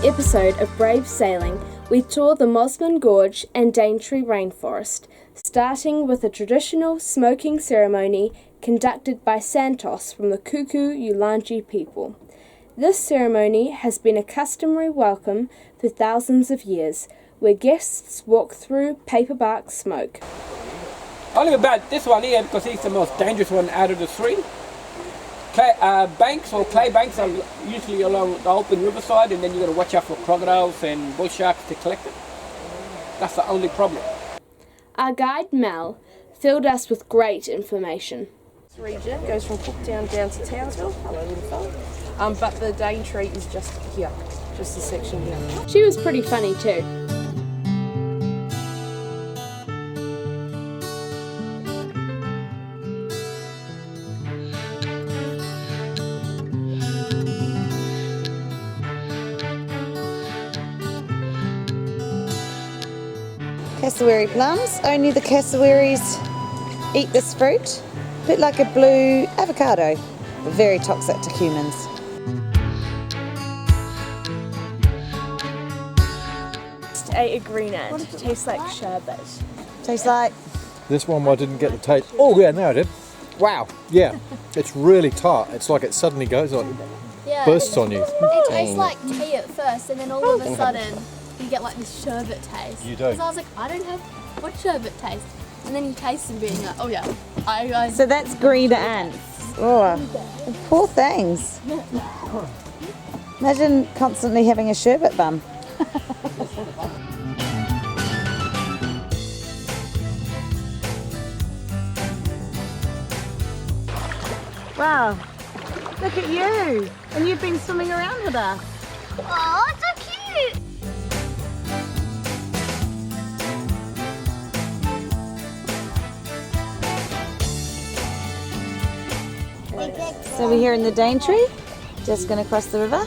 episode of Brave Sailing, we tour the Mosman Gorge and Daintree Rainforest, starting with a traditional smoking ceremony conducted by Santos from the Kuku-Yulanji people. This ceremony has been a customary welcome for thousands of years, where guests walk through paperbark smoke. Only about this one here because he's the most dangerous one out of the three. Banks or clay banks are usually along the open riverside, and then you've got to watch out for crocodiles and bull sharks to collect it. That's the only problem. Our guide Mel filled us with great information. This region goes from Cooktown down to Townsville. Hello, little fella. But the Daintree is just here, just this section here. She was pretty funny too. Cassowary plums. Only the cassowaries eat this fruit. A bit like a blue avocado, but very toxic to humans. Just ate a green ant. It tastes like sherbet. Tastes like... This one I didn't get the taste. Oh yeah, now I did. Wow, yeah. It's really tart. It's like it suddenly goes on, bursts on you. It tastes like tea at first, and then all of a sudden you get like this sherbet taste. You do. Because I was like, I don't have what sherbet taste. And then you taste it being like, oh yeah. I So that's green ants. Oh, poor things. Imagine constantly having a sherbet bum. Wow, look at you. And you've been swimming around with us. Oh, it's so cute! So we're here in the Daintree, just going to cross the river.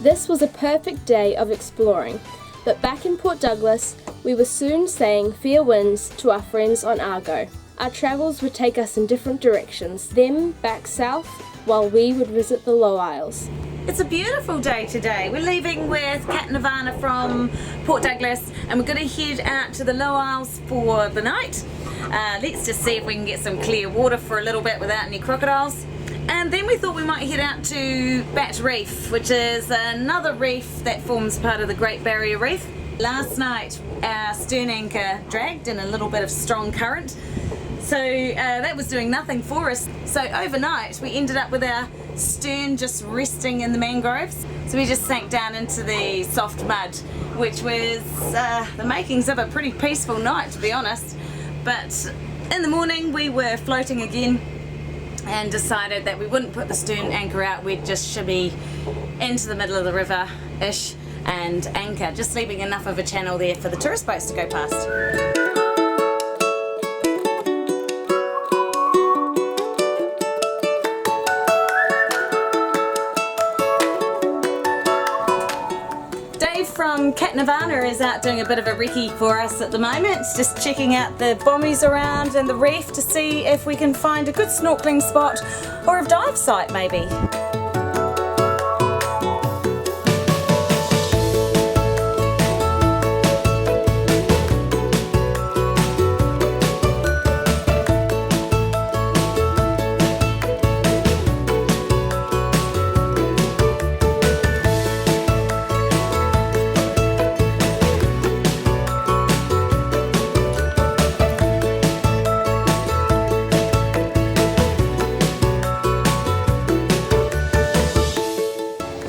This was a perfect day of exploring, but back in Port Douglas, we were soon saying fair winds to our friends on Argo. Our travels would take us in different directions, them back south, while we would visit the Low Isles. It's a beautiful day today. We're leaving with Kat and Ivana from Port Douglas, and we're going to head out to the Low Isles for the night. Let's just see if we can get some clear water for a little bit without any crocodiles. And then we thought we might head out to Bat Reef, which is another reef that forms part of the Great Barrier Reef. Last night our stern anchor dragged in a little bit of strong current, so that was doing nothing for us. So overnight we ended up with our stern just resting in the mangroves. So we just sank down into the soft mud, which was the makings of a pretty peaceful night, to be honest. But in the morning we were floating again and decided that we wouldn't put the stern anchor out, we'd just shimmy into the middle of the river-ish and anchor, just leaving enough of a channel there for the tourist boats to go past. Dave from Kat Nirvana is out doing a bit of a recce for us at the moment, just checking out the bommies around and the reef to see if we can find a good snorkeling spot or a dive site maybe.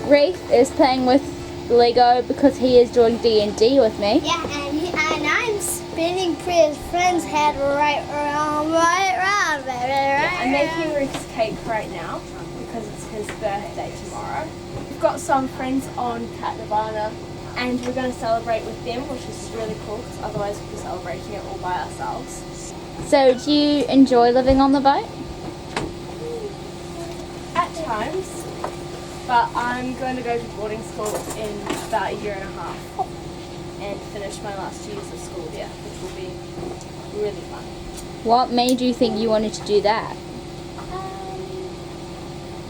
Reef is playing with Lego because he is doing D&D with me. Yeah, and I'm spinning Priya's friend's head right around. I'm making Reef's cake right now because it's his birthday tomorrow. We've got some friends on Kat Nirvana and we're going to celebrate with them, which is really cool because otherwise we'll be celebrating it all by ourselves. So do you enjoy living on the boat? At times, but I'm going to go to boarding school in about a year and a half and finish my last 2 years of school there, which will be really fun. What made you think you wanted to do that?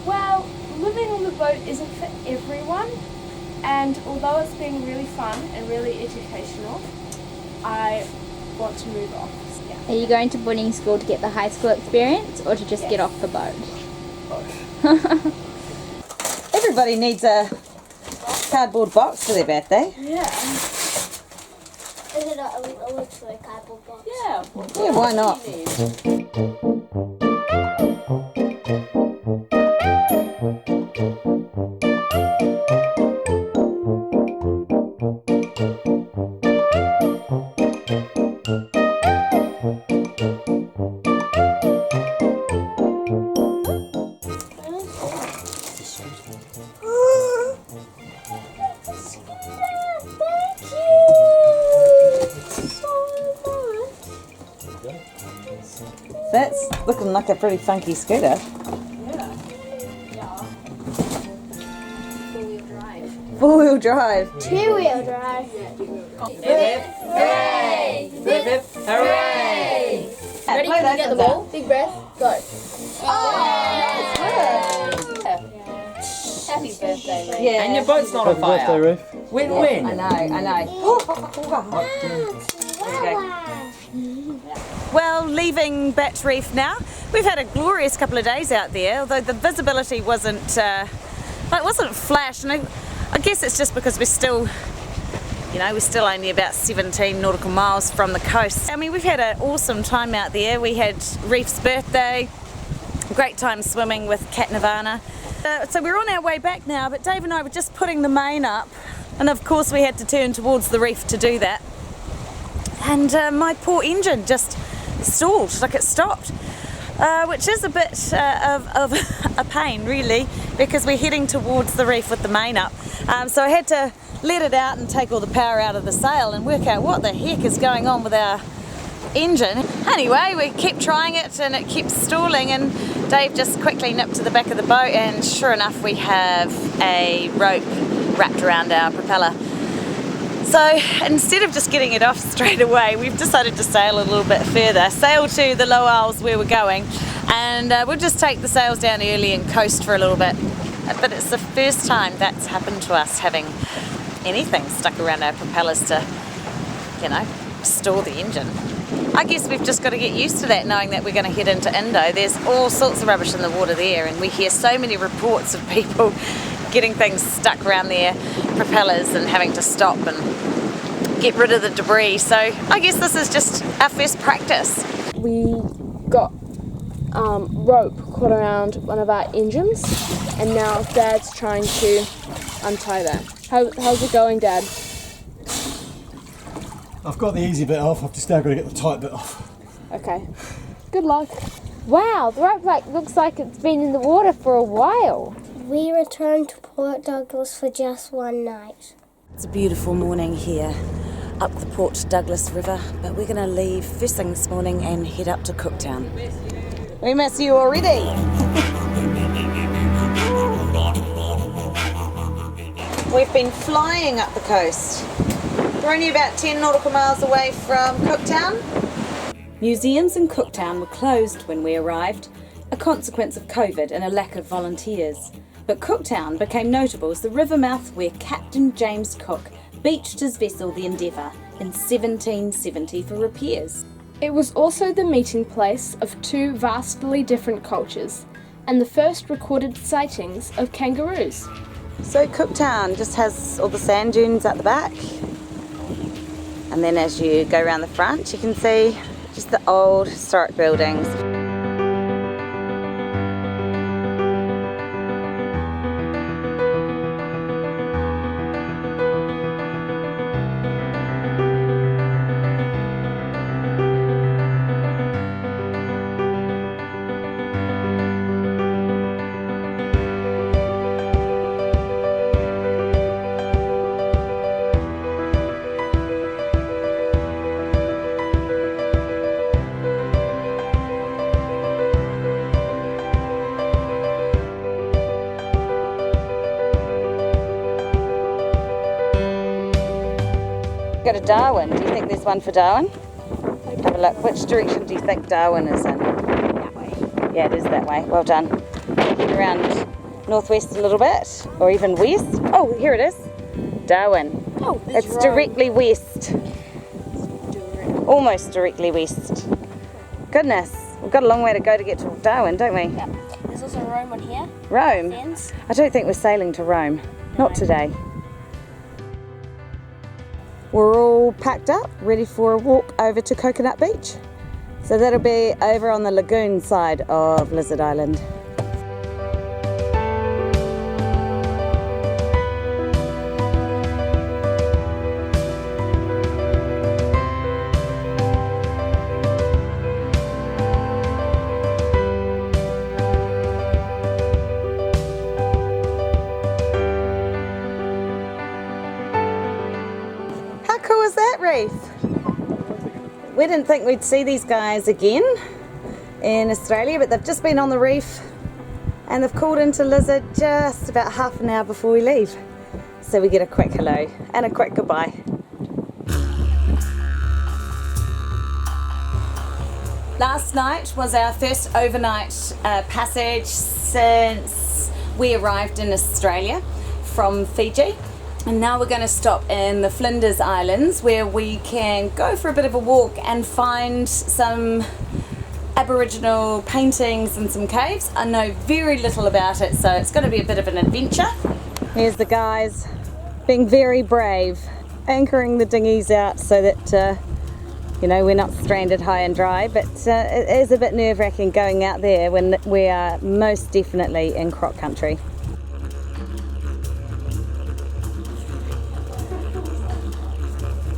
Well, living on the boat isn't for everyone, and although it's been really fun and really educational, I want to move off. Yeah. Are you going to boarding school to get the high school experience or to just get off the boat? Everybody needs a cardboard box for their birthday. Yeah. Is it literally a cardboard box? Yeah. Yeah, why not? That's looking like a pretty funky scooter. Four-wheel drive. Two-wheel drive. Hooray! Hooray! Ready? Can you get the ball? Big breath. Go. Happy birthday, Ray. Yeah. And your boat's not on Happy birthday, fire. Reef. Win-win. I know. Well, leaving Bat Reef now. We've had a glorious couple of days out there, although the visibility wasn't flash, and I guess it's just because we're still only about 17 nautical miles from the coast. I mean, we've had an awesome time out there. We had Reef's birthday, great time swimming with Cat Nirvana. So we're on our way back now, but Dave and I were just putting the main up, and of course we had to turn towards the reef to do that. And my poor engine just stalled, like it stopped, which is a bit of a pain really, because we're heading towards the reef with the main up. So I had to let it out and take all the power out of the sail and work out what the heck is going on with our engine. Anyway, we kept trying it and it kept stalling, and Dave just quickly nipped to the back of the boat, and sure enough we have a rope wrapped around our propeller. So instead of just getting it off straight away, we've decided to sail a little bit further, sail to the Low Isles where we're going, and we'll just take the sails down early and coast for a little bit. But it's the first time that's happened to us, having anything stuck around our propellers to, stall the engine. I guess we've just got to get used to that, knowing that we're going to head into Indo. There's all sorts of rubbish in the water there, and we hear so many reports of people getting things stuck around their propellers and having to stop and get rid of the debris. So I guess this is just our first practice. We got rope caught around one of our engines, and now Dad's trying to untie that. How's it going, Dad? I've got the easy bit off, I've just now got to get the tight bit off. Okay. Good luck. Wow, the rope looks like it's been in the water for a while. We returned to Port Douglas for just one night. It's a beautiful morning here up the Port Douglas River, but we're going to leave first thing this morning and head up to Cooktown. We miss you already. We've been flying up the coast. We're only about 10 nautical miles away from Cooktown. Museums in Cooktown were closed when we arrived, a consequence of COVID and a lack of volunteers. But Cooktown became notable as the river mouth where Captain James Cook beached his vessel the Endeavour in 1770 for repairs. It was also the meeting place of two vastly different cultures, and the first recorded sightings of kangaroos. So Cooktown just has all the sand dunes at the back, and then as you go around the front you can see just the old historic buildings. Go to Darwin. Do you think there's one for Darwin? Have a look. Which direction do you think Darwin is in? That way. Yeah, it is that way. Well done. Around northwest a little bit, or even west. Oh, here it is. Darwin. Oh, It's directly west. Almost directly west. Goodness, we've got a long way to go to get to Darwin, don't we? Yep. There's also Rome on here. Rome? Fans. I don't think we're sailing to Rome. Not today. We're all packed up, ready for a walk over to Coconut Beach. So that'll be over on the lagoon side of Lizard Island. How cool is that reef? We didn't think we'd see these guys again in Australia, but they've just been on the reef and they've called into Lizard just about half an hour before we leave. So we get a quick hello and a quick goodbye. Last night was our first overnight passage since we arrived in Australia from Fiji. And now we're going to stop in the Flinders Islands where we can go for a bit of a walk and find some Aboriginal paintings and some caves. I know very little about it, so it's going to be a bit of an adventure. Here's the guys being very brave, anchoring the dinghies out so that you know, we're not stranded high and dry, but it is a bit nerve-wracking going out there when we are most definitely in croc country.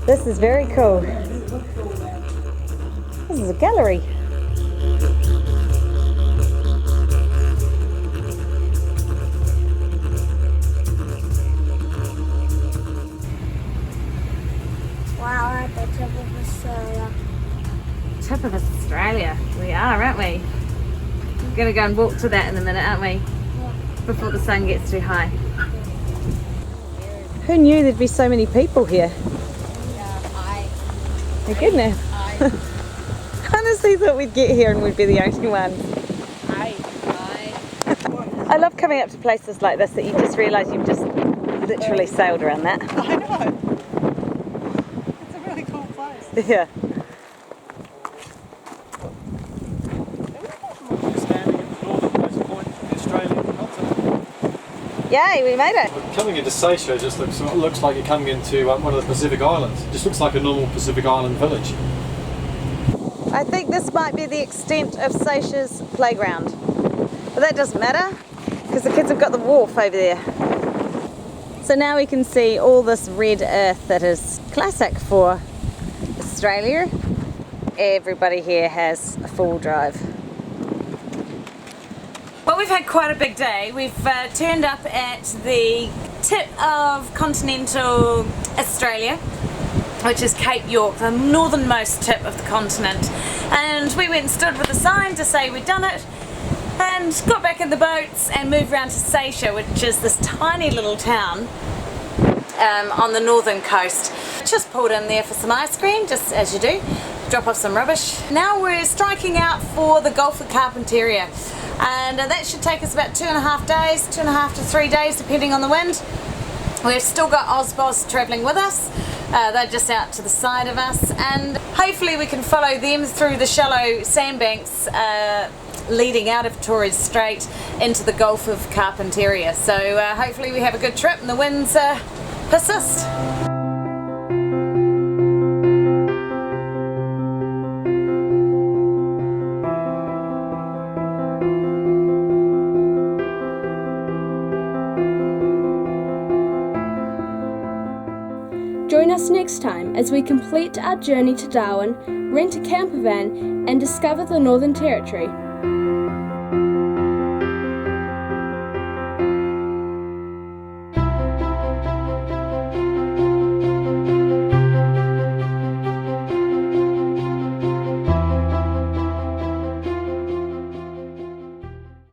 This is very cool. This is a gallery. Wow, we're at the tip of Australia. Tip of Australia. We are, aren't we? We're going to go and walk to that in a minute, aren't we? Before the sun gets too high. Who knew there'd be so many people here? My goodness. Honestly thought we'd get here and we'd be the only ones. I love coming up to places like this that you just realise you've just literally sailed around that. I know. It's a really cool place. Yeah. Standing at the northernmost point of the Australian continent. Yay, we made it. Coming into Seisia just looks like you're coming into one of the Pacific Islands. Just looks like a normal Pacific Island village. I think this might be the extent of Seisia's playground. But that doesn't matter, because the kids have got the wharf over there. So now we can see all this red earth that is classic for Australia. Everybody here has a full drive. Well, we've had quite a big day. We've turned up at the tip of continental Australia, which is Cape York, the northernmost tip of the continent. And we went and stood with a sign to say we'd done it, and got back in the boats and moved around to Seisia, which is this tiny little town on the northern coast. Just pulled in there for some ice cream, just as you do, drop off some rubbish. Now we're striking out for the Gulf of Carpentaria, and that should take us about 2.5 days, 2.5 to 3 days depending on the wind. We've still got Ozbos travelling with us. They're just out to the side of us, and hopefully we can follow them through the shallow sandbanks leading out of Torres Strait into the Gulf of Carpentaria. So hopefully we have a good trip and the winds persist. Join us next time as we complete our journey to Darwin, rent a camper van and discover the Northern Territory.